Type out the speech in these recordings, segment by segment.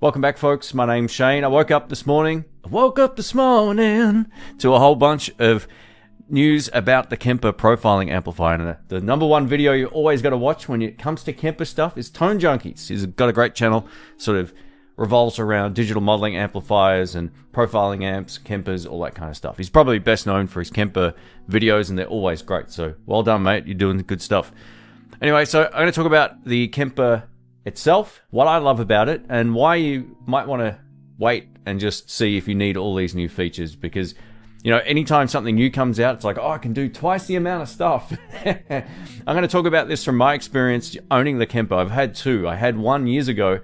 Welcome back, folks. My name's Shane. I woke up this morning to a whole bunch of news about the Kemper Profiling Amplifier. And the number one video you always got to watch when it comes to Kemper stuff is Tone Junkies. He's got a great channel, sort of revolves around digital modeling amplifiers and profiling amps, Kempers, all that kind of stuff. He's probably best known for his Kemper videos, and they're always great. So well done, mate. You're doing good stuff. Anyway, so I'm going to talk about the Kemper itself, what I love about it, and why you might want to wait and just see if you need all these new features. Because, you know, anytime something new comes out, it's like, oh, I can do twice the amount of stuff. I'm going to talk about this from my experience owning the Kemper. I've had two. I had one years ago.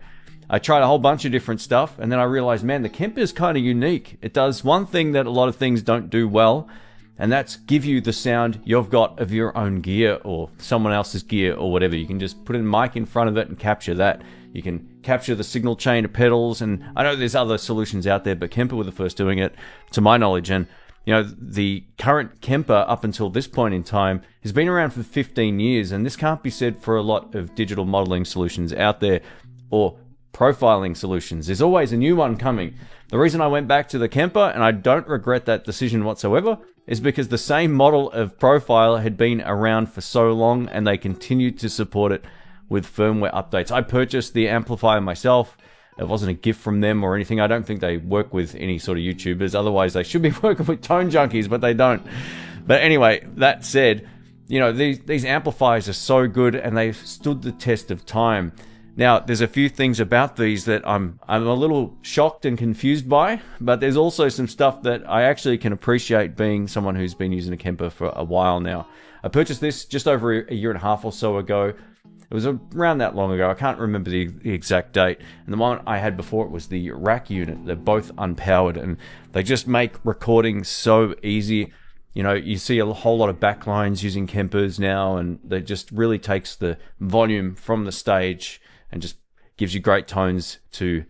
I tried a whole bunch of different stuff, and then I realized, man, the Kemper is kind of unique. It does one thing that a lot of things don't do well, and that's give you the sound you've got of your own gear or someone else's gear or whatever. You can just put a mic in front of it and capture that. You can capture the signal chain of pedals, and I know there's other solutions out there, but Kemper were the first doing it, to my knowledge. And, you know, the current Kemper up until this point in time has been around for 15 years, and this can't be said for a lot of digital modeling solutions out there or profiling solutions. There's always a new one coming. The reason I went back to the Kemper, and I don't regret that decision whatsoever, is because the same model of profiler had been around for so long, and they continued to support it with firmware updates. I purchased the amplifier myself. It wasn't a gift from them or anything. I don't think they work with any sort of YouTubers. Otherwise, they should be working with Tone Junkies, but they don't. But anyway, that said, you know, these amplifiers are so good, and they've stood the test of time. Now, there's a few things about these that I'm a little shocked and confused by, but there's also some stuff that I actually can appreciate, being someone who's been using a Kemper for a while now. I purchased this just over a year and a half or so ago. It was around that long ago. I can't remember the exact date. And the one I had before it was the rack unit. They're both unpowered, and they just make recording so easy. You know, you see a whole lot of backlines using Kempers now, and that just really takes the volume from the stage and just gives you great tones to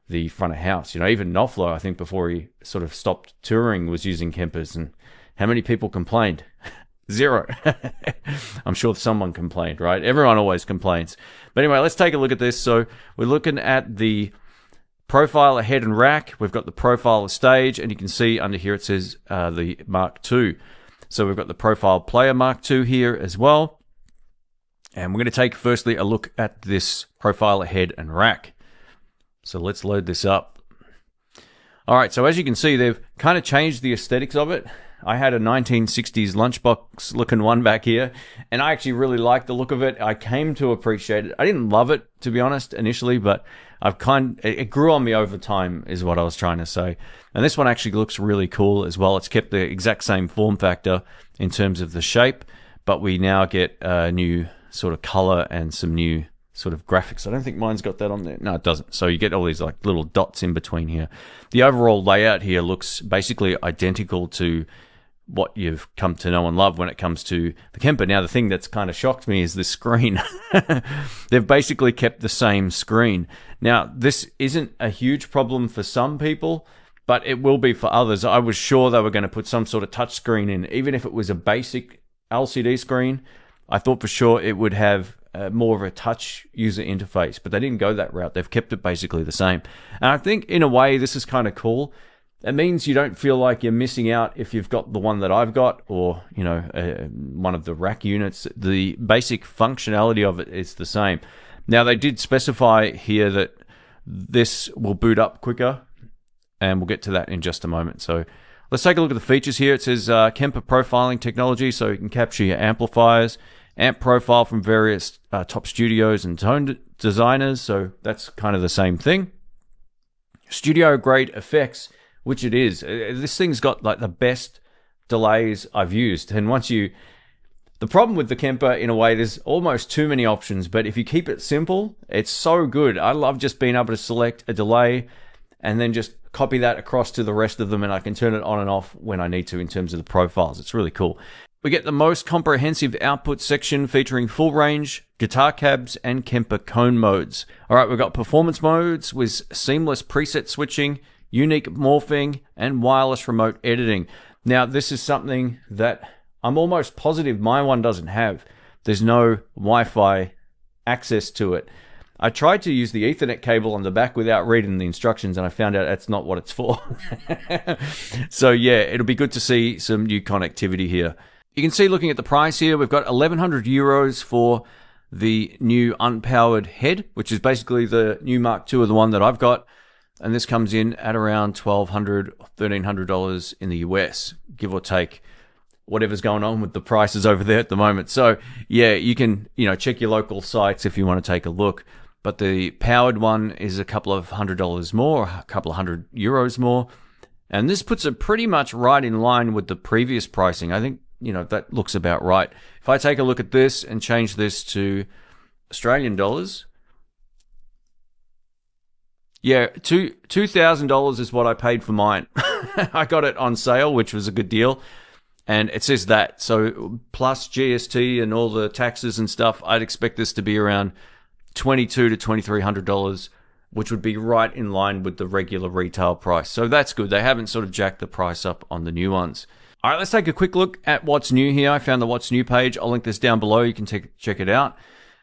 the front of house. You know, even Knopfler, I think, before he sort of stopped touring, was using Kempers. And how many people complained? Zero. I'm sure someone complained, right? Everyone always complains. But anyway, let's take a look at this. So we're looking at the profiler head and rack. We've got the profiler stage, and you can see under here it says the Mark II. So we've got the profile player Mark II here as well. And we're going to take firstly a look at this profiler head and rack. So let's load this up. All right, so as you can see, they've kind of changed the aesthetics of it. I had a 1960s lunchbox looking one back here, and I actually really liked the look of it. I came to appreciate it. I didn't love it, to be honest, initially, but it grew on me over time, is what I was trying to say. And this one actually looks really cool as well. It's kept the exact same form factor in terms of the shape, but we now get a new sort of color and some new sort of graphics. I don't think mine's got that on there. No, it doesn't. So you get all these like little dots in between here. The overall layout here looks basically identical to what you've come to know and love when it comes to the Kemper. Now, the thing that's kind of shocked me is the screen. They've basically kept the same screen. Now, this isn't a huge problem for some people, but it will be for others. I was sure they were going to put some sort of touch screen in, even if it was a basic LCD screen. I thought for sure it would have more of a touch user interface, but they didn't go that route. They've kept it basically the same. And I think in a way this is kind of cool. It means you don't feel like you're missing out if you've got the one that I've got, or, you know, one of the rack units. The basic functionality of it is the same. Now, they did specify here that this will boot up quicker, and we'll get to that in just a moment. So let's take a look at the features here. It says Kemper Profiling Technology, so you can capture your amplifiers, amp profile from various top studios and tone designers, so that's kind of the same thing. Studio grade effects, which it is. This thing's got like the best delays I've used. And the problem with the Kemper, in a way, there's almost too many options, but if you keep it simple, it's so good. I love just being able to select a delay and then just copy that across to the rest of them, and I can turn it on and off when I need to in terms of the profiles. It's really cool. We get the most comprehensive output section featuring full range, guitar cabs, and Kemper cone modes. All right, we've got performance modes with seamless preset switching, unique morphing, and wireless remote editing. Now, this is something that I'm almost positive my one doesn't have. There's no Wi-Fi access to it. I tried to use the Ethernet cable on the back without reading the instructions, and I found out that's not what it's for. So yeah, it'll be good to see some new connectivity here. You can see, looking at the price here, we've got 1,100 euros for the new unpowered head, which is basically the new Mark II of the one that I've got. And this comes in at around $1,200, $1,300 in the US, give or take whatever's going on with the prices over there at the moment. So yeah, you can, check your local sites if you want to take a look. But the powered one is a couple of $100 more, a couple of €100 more. And this puts it pretty much right in line with the previous pricing. I think, that looks about right. If I take a look at this and change this to Australian dollars, yeah, $2,000 is what I paid for mine. I got it on sale, which was a good deal. And it says that. So plus GST and all the taxes and stuff, I'd expect this to be around $2,200 to $2,300, which would be right in line with the regular retail price. So that's good. They haven't sort of jacked the price up on the new ones. All right, let's take a quick look at what's new here. I found the what's new page. I'll link this down below. You can check it out.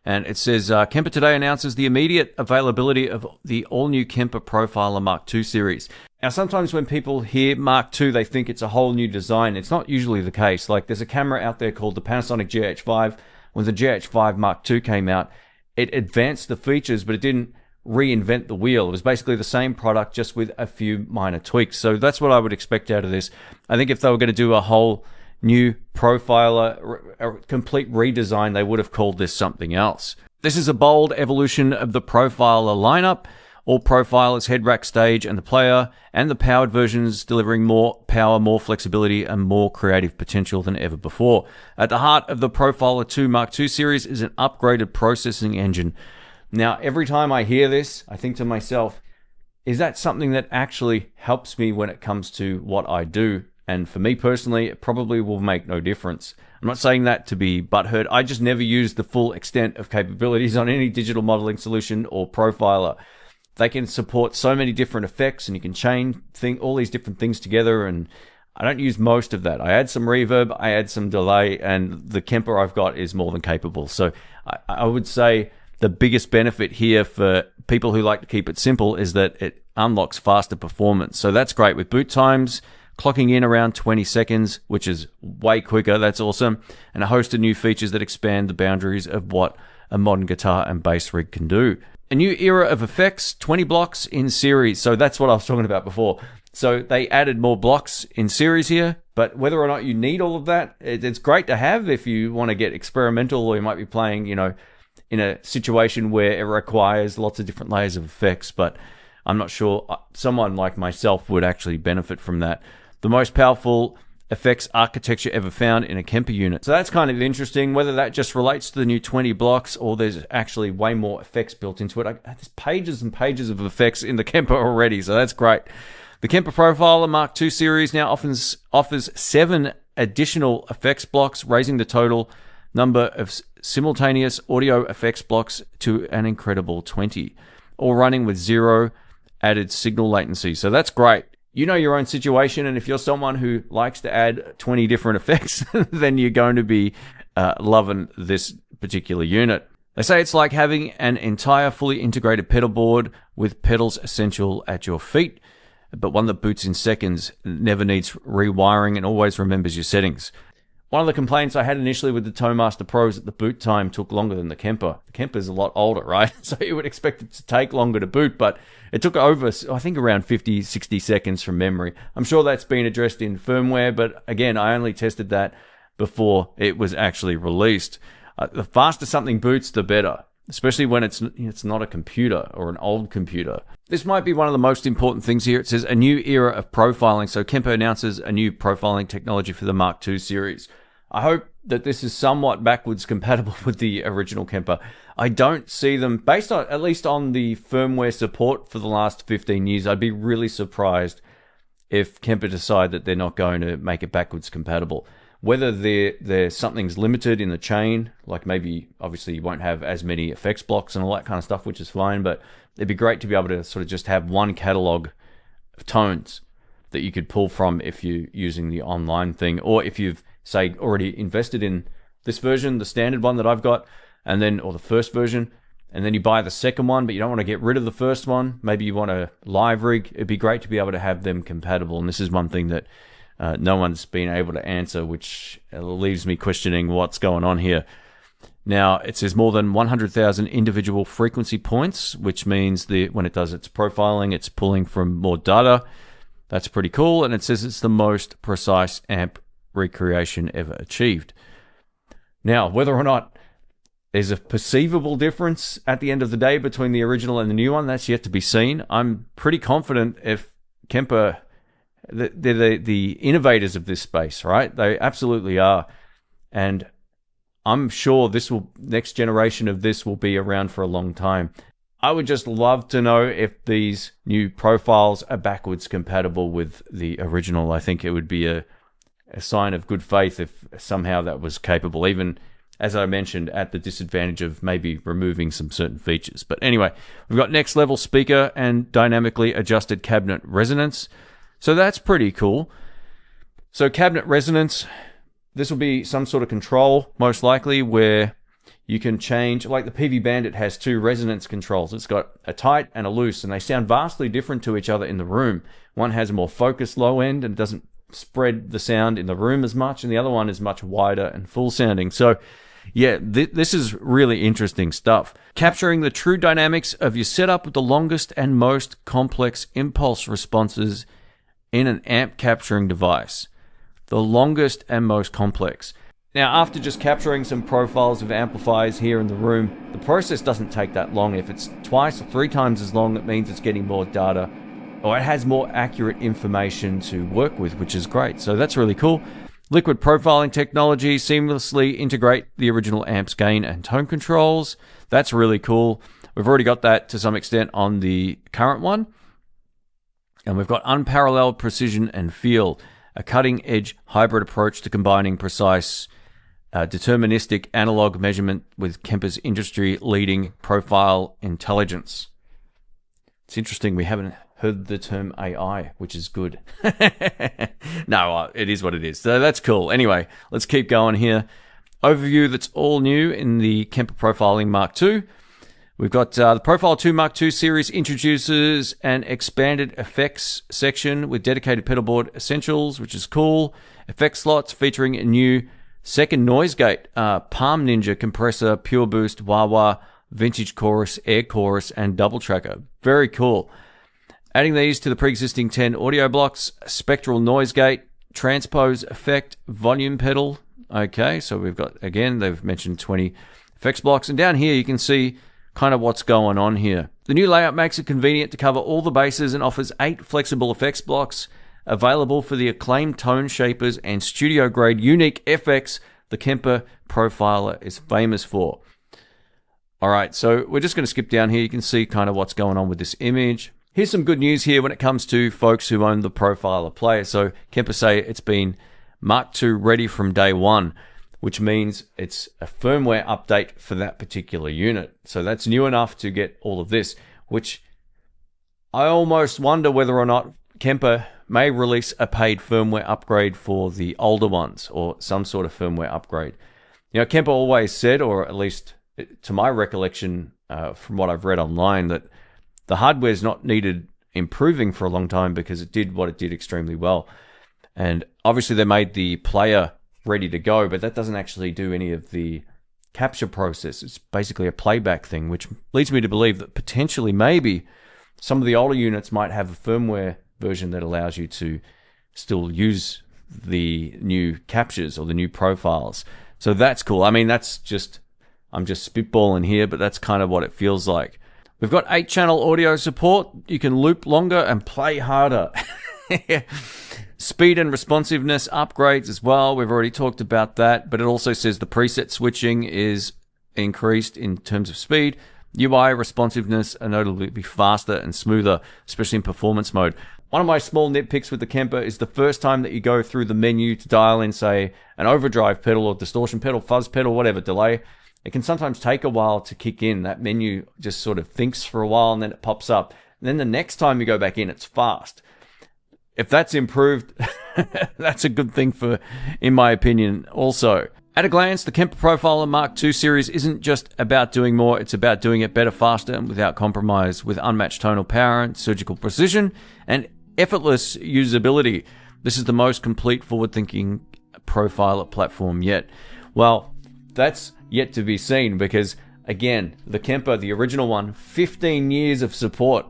And it says, Kemper today announces the immediate availability of the all-new Kemper Profiler Mark II series. Now, sometimes when people hear Mark II, they think it's a whole new design. It's not usually the case. Like, there's a camera out there called the Panasonic GH5. When the GH5 Mark II came out, it advanced the features, but it didn't reinvent the wheel. It was basically the same product, just with a few minor tweaks. So that's what I would expect out of this. I think if they were going to do a whole new profiler, a complete redesign, they would have called this something else. This is a bold evolution of the profiler lineup. All profilers, head rack stage, and the player, and the powered versions delivering more power, more flexibility, and more creative potential than ever before. At the heart of the Profiler 2 Mark II series is an upgraded processing engine. Now, every time I hear this, I think to myself, is that something that actually helps me when it comes to what I do? And for me personally, it probably will make no difference. I'm not saying that to be butthurt. I just never use the full extent of capabilities on any digital modeling solution or profiler. They can support so many different effects, and you can chain all these different things together, and I don't use most of that. I add some reverb, I add some delay, and the Kemper I've got is more than capable. So I would say the biggest benefit here for people who like to keep it simple is that it unlocks faster performance. So that's great with boot times, clocking in around 20 seconds, which is way quicker. That's awesome. And a host of new features that expand the boundaries of what a modern guitar and bass rig can do. A new era of effects, 20 blocks in series. So that's what I was talking about before. So they added more blocks in series here, but whether or not you need all of that, it's great to have if you want to get experimental, or you might be playing, in a situation where it requires lots of different layers of effects, but I'm not sure someone like myself would actually benefit from that. The most powerful effects architecture ever found in a Kemper unit. So that's kind of interesting, whether that just relates to the new 20 blocks or there's actually way more effects built into it. There's pages and pages of effects in the Kemper already, so that's great. The Kemper Profiler Mark II series now offers 7 additional effects blocks, raising the total number of simultaneous audio effects blocks to an incredible 20, all running with 0 added signal latency. So that's great. You know your own situation, and if you're someone who likes to add 20 different effects, then you're going to be loving this particular unit. They say it's like having an entire fully integrated pedal board with pedals essential at your feet, but one that boots in seconds, never needs rewiring, and always remembers your settings. One of the complaints I had initially with the Toemaster Pro is that the boot time took longer than the Kemper. The Kemper's a lot older, right? So you would expect it to take longer to boot, but it took over, I think, around 50, 60 seconds from memory. I'm sure that's been addressed in firmware, but again, I only tested that before it was actually released. The faster something boots, the better, especially when it's not a computer or an old computer. This might be one of the most important things here. It says a new era of profiling. So Kemper announces a new profiling technology for the Mark II series. I hope that this is somewhat backwards compatible with the original Kemper. I don't see them, based on, at least on the firmware support for the last 15 years, I'd be really surprised if Kemper decide that they're not going to make it backwards compatible. Whether something's limited in the chain, like maybe, obviously you won't have as many effects blocks and all that kind of stuff, which is fine, but it'd be great to be able to sort of just have one catalog of tones that you could pull from if you're using the online thing, or if you've, say, already invested in this version, the standard one that I've got, and then, or the first version, and then you buy the second one, but you don't want to get rid of the first one. Maybe you want a live rig. It'd be great to be able to have them compatible. And this is one thing that no one's been able to answer, which leaves me questioning what's going on here. Now, it says more than 100,000 individual frequency points, which means that when it does its profiling, it's pulling from more data. That's pretty cool. And it says it's the most precise amp recreation ever achieved. Now, whether or not there's a perceivable difference at the end of the day between the original and the new one, that's yet to be seen. I'm pretty confident if Kemper, they're the innovators of this space, right? They absolutely are. And I'm sure next generation of this will be around for a long time. I would just love to know if these new profiles are backwards compatible with the original. I think it would be a sign of good faith if somehow that was capable, even, as I mentioned, at the disadvantage of maybe removing some certain features. But anyway, we've got next level speaker and dynamically adjusted cabinet resonance. So that's pretty cool. So cabinet resonance, this will be some sort of control, most likely, where you can change, like the PV Bandit has two resonance controls. It's got a tight and a loose, and they sound vastly different to each other in the room. One has a more focused low end and doesn't spread the sound in the room as much, and the other one is much wider and full sounding. So yeah, this is really interesting stuff. Capturing the true dynamics of your setup with the longest and most complex impulse responses in an amp capturing device. The longest and most complex. Now, after just capturing some profiles of amplifiers here in the room, the process doesn't take that long. If it's twice or three times as long, it means it's getting more data, or it has more accurate information to work with, which is great. So that's really cool. Liquid profiling technology seamlessly integrate the original amp's gain and tone controls. That's really cool. We've already got that to some extent on the current one. And we've got unparalleled precision and feel, a cutting-edge hybrid approach to combining precise, deterministic analog measurement with Kemper's industry-leading profile intelligence. It's interesting, we haven't heard the term AI, which is good. No, it is what it is. So that's cool. Anyway, let's keep going here. Overview that's all new in the Kemper Profiling Mark II. We've got the Profile 2 Mark II series introduces an expanded effects section with dedicated pedalboard essentials, which is cool. Effect slots featuring a new second noise gate, Palm Ninja compressor, Pure Boost, Wah Wah, Vintage Chorus, Air Chorus, and Double Tracker. Very cool. Adding these to the pre-existing 10 audio blocks, spectral noise gate, transpose effect, volume pedal. Okay, so we've got, again, they've mentioned 20 effects blocks. And down here you can see kind of what's going on here. The new layout makes it convenient to cover all the bases and offers 8 flexible effects blocks available for the acclaimed tone shapers and studio-grade unique FX the Kemper Profiler is famous for. All right, so we're just going to skip down here. You can see kind of what's going on with this image. Here's some good news here when it comes to folks who own the Profiler player. So Kemper say it's been Mark II ready from day one, which means it's a firmware update for that particular unit. So that's new enough to get all of this, which I almost wonder whether or not Kemper may release a paid firmware upgrade for the older ones, or some sort of firmware upgrade. You know, Kemper always said, or at least to my recollection from what I've read online, that the hardware's not needed improving for a long time because it did what it did extremely well. And obviously they made the player ready to go, but that doesn't actually do any of the capture process. It's basically a playback thing, which leads me to believe that potentially maybe some of the older units might have a firmware version that allows you to still use the new captures or the new profiles. So that's cool. I mean, I'm just spitballing here, but that's kind of what it feels like. We've got 8-channel audio support. You can loop longer and play harder. Speed and responsiveness upgrades as well. We've already talked about that, but it also says the preset switching is increased in terms of speed. UI responsiveness are notably faster and smoother, especially in performance mode. One of my small nitpicks with the Kemper is the first time that you go through the menu to dial in, say, an overdrive pedal or distortion pedal, fuzz pedal, whatever, delay, it can sometimes take a while to kick in. That menu just sort of thinks for a while and then it pops up. And then the next time you go back in, it's fast. If that's improved, that's a good thing in my opinion also. At a glance, the Kemper Profiler Mark II series isn't just about doing more, it's about doing it better, faster, and without compromise, with unmatched tonal power and surgical precision and effortless usability. This is the most complete forward-thinking profiler platform yet. Well, that's yet to be seen because, again, the Kemper, the original one, 15 years of support.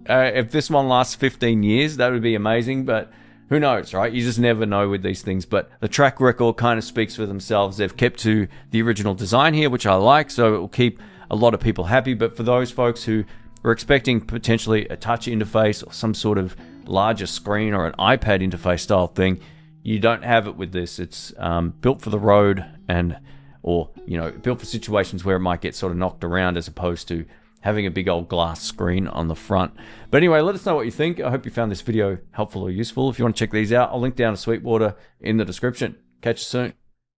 If this one lasts 15 years, that would be amazing, but who knows, right? You just never know with these things, but the track record kind of speaks for themselves. They've kept to the original design here, which I like, so it will keep a lot of people happy. But for those folks who are expecting potentially a touch interface or some sort of larger screen or an iPad interface style thing, you don't have it with this. It's built for the road or built for situations where it might get sort of knocked around as opposed to having a big old glass screen on the front. But anyway, let us know what you think. I hope you found this video helpful or useful. If you want to check these out, I'll link down to Sweetwater in the description. Catch you soon.